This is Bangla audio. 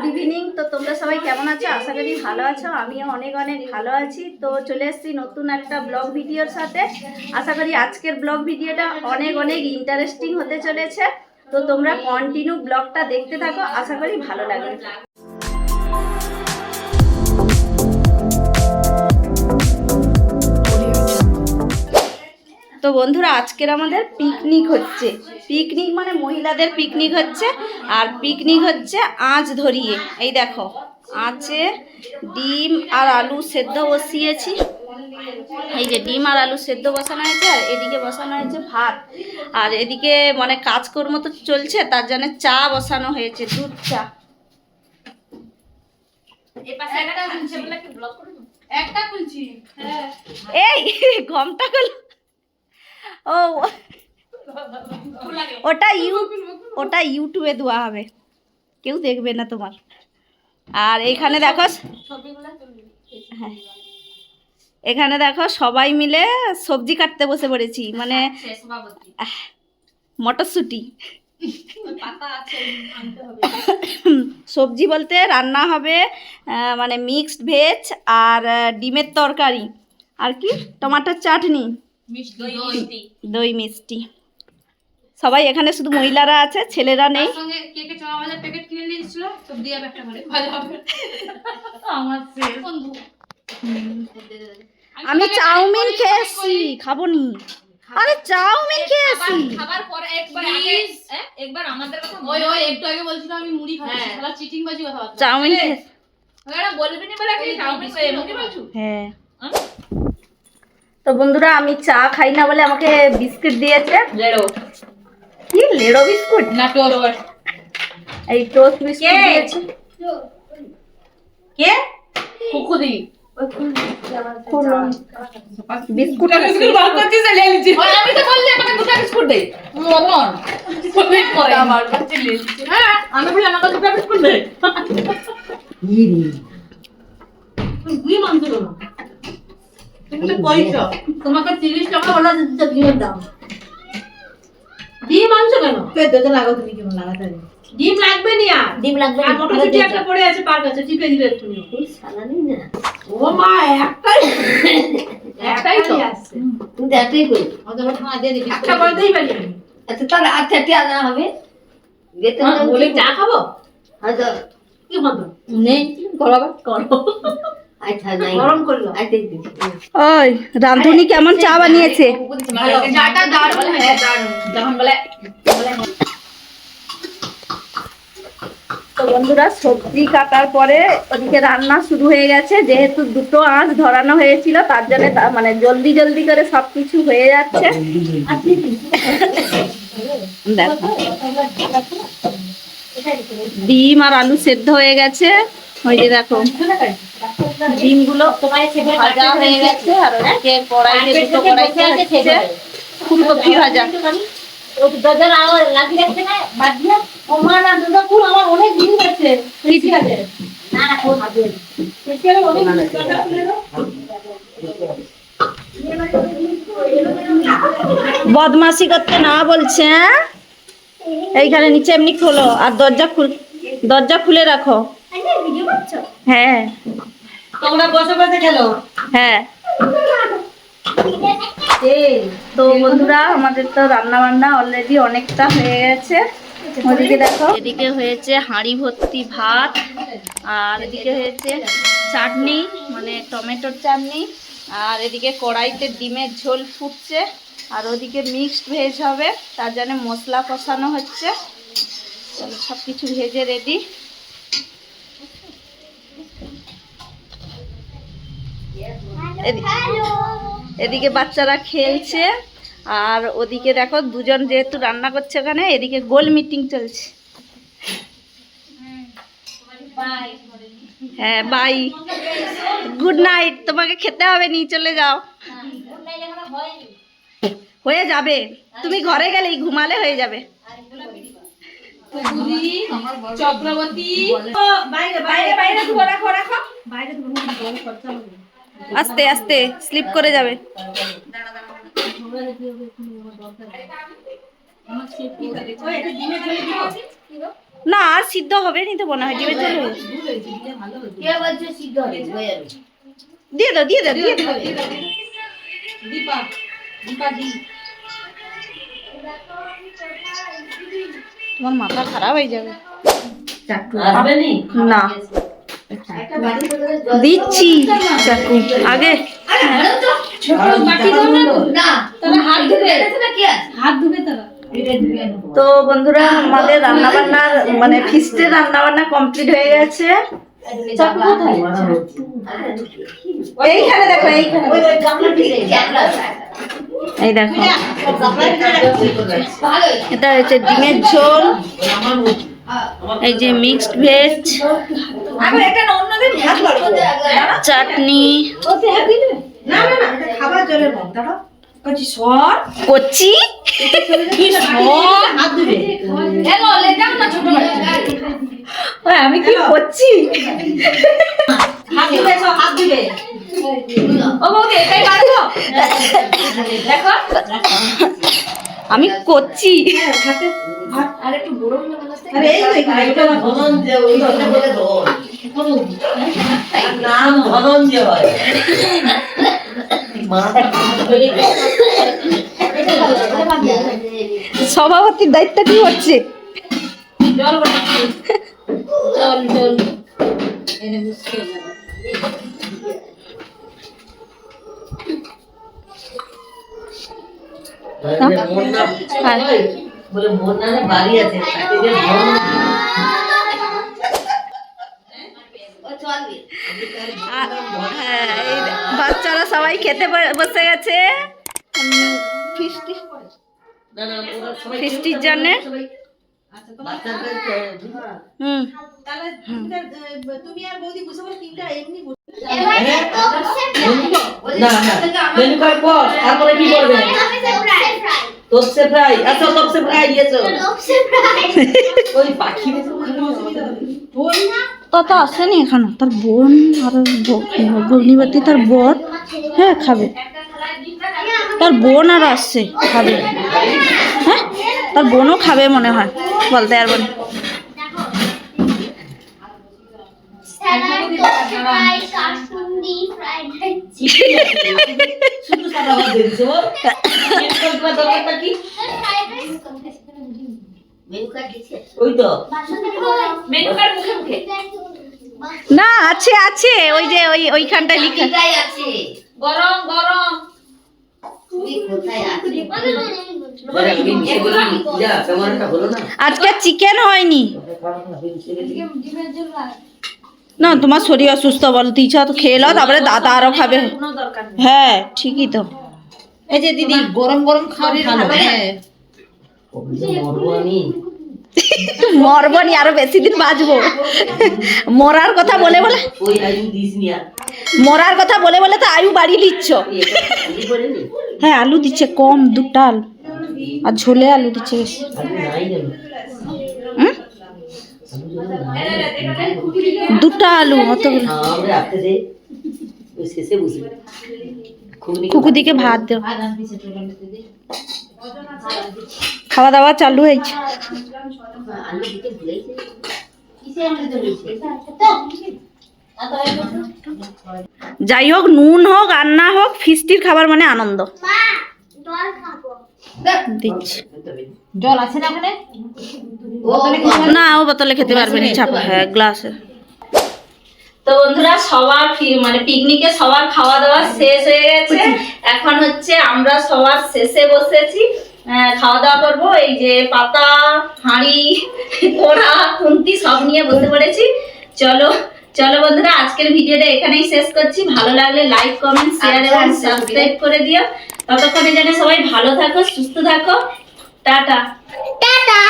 ইভিনিং। তো তোমরা সবাই কেমন আছো? আশা করি ভালো আছো। আমিও অনেক অনেক ভালো আছি। তো চলে এসেছি নতুন একটা ব্লগ ভিডিওর সাথে। আশা করি আজকের ব্লগ ভিডিওটা অনেক অনেক ইন্টারেস্টিং হতে চলেছে। তো তোমরা কন্টিনিউ ব্লগটা দেখতে থাকো, আশা করি ভালো লাগবে। তো বন্ধুরা, আজকের আমাদের পিকনিক হচ্ছে। পিকনিক মানে মহিলাদের পিকনিক হচ্ছে। আর পিকনিক হচ্ছে আঁচ ধরিয়ে। এই দেখো, আঁচে ডিম আর আলু সেদ্ধ বসিয়েছি। এই যে ডিম আর আলু সেদ্ধ বসানো হয়েছে, আর এদিকে বসানো হয়েছে ভাত। আর এদিকে মানে কাজকর্ম তো চলছে, তার জন্য চা বসানো হয়েছে, দুধ চা। এই ঘমটা করলো। ও ওটা ইউটিউবে দেওয়া হবে, কেউ দেখবে না তোমার। আর এখানে দেখো, হ্যাঁ এখানে দেখো সবাই মিলে সবজি কাটতে বসে পড়েছি। মানে মটরশুঁটি সবজি বলতে রান্না হবে মানে মিক্সড ভেজ আর ডিমের তরকারি, আর কি টমাটোর চাটনি, দই মিষ্টি। সবাই এখানে শুধু মহিলারা আছে, ছেলেরা নেই। আমি চাউমিন খেয়ে এসছি, খাবো নি। আরে চাউমিন খেয়ে এসছি। খাবার পরে একবার আমাদের কথা ওই একটু আগে বলছিল আমি মুড়ি খাচ্ছি, শালা চিটিং বাজি কথা বলছিস। চাউমিন খেয়ে ওরা বলবি না বলে কি চাউমিন খেয়ে মুড়ি বলছো? হ্যাঁ। তো বন্ধুরা, আমি চা খাই না বলে আমাকে বিস্কুট দিয়েছে। লেড়ো কি লেড়ো বিস্কুট না টোস্ট? এই টোস্ট বিস্কুট দিয়েছে। কে? কুকুদি বিস্কুট বার করছিস, লে লিছি। আমি তো বললি আমাকে দুটো বিস্কুট দে। মরন সবই করে আমার কাছে লে লিছি। হ্যাঁ আমি বলি আমাকে দুটো বিস্কুট দে। ইরি তুই মানছো না, তুমি তো কইছো তোমাকে 30 টাকা হলো দিতে দিয়ে দাও। ডিম আনছো কেন? কে দুটো লাগাও, তুমি কেমন লাগাতে? ডিম লাগবে না, আর ডিম লাগবে না। আর মটরশুঁটি একটা পড়ে আছে পার কাছে, টিপে দিবে তুমি। ওই শালা নেই না। ও মা একটাই তো আছে, তুমি একটাই কই ওদের মা দিয়ে দিবি, একটা করে দেই পারি আমি। আচ্ছা তাহলে আচ্ছা টিয়া না হবে যেতে না বলে চা খাবো। আচ্ছা কি হবে নেই গরম করো। আচ্ছা নাই গরম করলো। আচ্ছা ওই রাঁধুনি কেমন চা বানিয়েছে? চাটা দারুণ হয়েছে, দারুণ। যখন বলে তো বন্ধুরা, সবজি কাটার পরে ওদিকে রান্না শুরু হয়ে গেছে। যেহেতু দুটো আঁচ ধরানো হয়েছিল, তার জন্য মানে জলদি জলদি করে সবকিছু হয়ে যাচ্ছে। দেখো ডিম আর আলু সেদ্ধ হয়ে গেছে। ওই যে দেখো ডিমগুলো ভাজা হয়ে গেছে। আর ওদিকে কড়াইতে দুটো কড়াইতে হচ্ছে ফুলকপি ভাজা। বদমাশি করতে না বলছে, এইখানে নিচে এমনি খোলো আর দরজা খুলে রাখো। হ্যাঁ তোমরা বসে বসে খেলো। হ্যাঁ তো বন্ধুরা, আমাদের তো রান্না বান্না অলরেডি অনেকটা হয়ে গেছে। ওদিকে দেখো, এদিকে হয়েছে হাঁড়ি ভর্তি ভাত, আর এদিকে হয়েছে চাটনি মানে টমেটোর চাটনি, আর এদিকে কড়াইতে ডিমের ঝোল ফুটছে, আর ওদিকে মিক্সড ভেজ হবে, তার জন্য মশলা কষানো হচ্ছে। সব কিছু ভেজে রেডি। এদিকে বাচ্চারা খেলছে, আর ওদিকে দেখো দুজন যেহেতু রান্না করছে ওখানে, এদিকে গোল মিটিং চলছে। হ্যাঁ বাই, গুড নাইট। তোমাকে খেতে হবে নি, চলে যাও। হয়ে যাবে, তুমি ঘরে গেলেই ঘুমালে হয়ে যাবে। চক্রবর্তী আস্তে আস্তে স্লিপ করে যাবে। না আর সিদ্ধ হবে নি তো মনে হয়, ডিমের ঝোল হয়ে দিয়ে দাও দিয়ে দাও দিয়ে দাও। তোমার মাথা খারাপ হয়ে যাবে। না দিচ্ছি চাকু আগে। তো বন্ধুরা আমাদের রান্না বান্নার মানে ফিস্টের রান্না বান্না কমপ্লিট হয়ে গেছে। এইখানে দেখো, এইখানে এই দেখো, এটা হচ্ছে ডিমের ঝোল, এই যে মিক্সড ভেজ, চাটনি, কচি, আমি কি করছি? আমি করছি। সভাপতির দায়িত্ব কি হচ্ছে? বাচ্চারা সবাই খেতে বসে গেছে ফিস্টির জন্য। তুমি আর বৌদি বসে বলে তিনটা এমনি তপসে ফ্রাই। আচ্ছা তপসে ফ্রাই দিয়েছো, ওই পাখি তত আসেনি এখানে, তার বোন আর ভগ্নিপতি তার বর হ্যাঁ খাবে, তার বোন আর আসছে খাবে, হ্যাঁ তার বোনও খাবে মনে হয়, বলতে পারবো না। না আছে আছে, ওই যে ওইখানটা লিখা আছে গরম গরম। আজকে চিকেন হয়নি না, তোমার শরীর অসুস্থ বলতে ইচ্ছা তো খেয়ে নাও, তারপরে দাদা আরো খাবে। হ্যাঁ ঠিকই তো। এই যে দিদি গরম গরম খাওয়া ভালো। মরবনি, আরো বেশি দিন বাঁচবো। মরার কথা বলে বলে মরার কথা বলে বলে তো আয়ু বাড়িয়ে দিচ্ছ। হ্যাঁ আলু দিচ্ছে কম, দুটা আলু আর ঝোলে আলু দিচ্ছে বেশি। দুটা আলু অতগুলো। কুকুদিকে ভাত দেও, খাওয়া দাওয়া চালু হয়েছে। যাই হোক, নুন হোক আর না হোক, ফিস্টির খাবার মানে আনন্দ। দিচ্ছি জল আছে না ওখানে? না ও বোতলে খেতে পারবে না, চাপা হ্যাঁ গ্লাসে। তো বন্ধুরা সবার মানে পিকনিকে সবার খাওয়া দাওয়া শেষ হয়ে গেছে, এখন হচ্ছে আমরা সবার শেষে বসেছি খাওয়া দাওয়া করবো। এই যে পাতা, হাঁড়ি, কোড়া, খুন্তি সব নিয়ে বসে পড়েছি। চলো চলো বন্ধুরা, আজকের ভিডিওটা এখানেই শেষ করছি। ভালো লাগলে লাইক, কমেন্ট, শেয়ার এবং সাবস্ক্রাইব করে দিও। ততক্ষণে যেন সবাই ভালো থাকো, সুস্থ থাকো। Tata tata.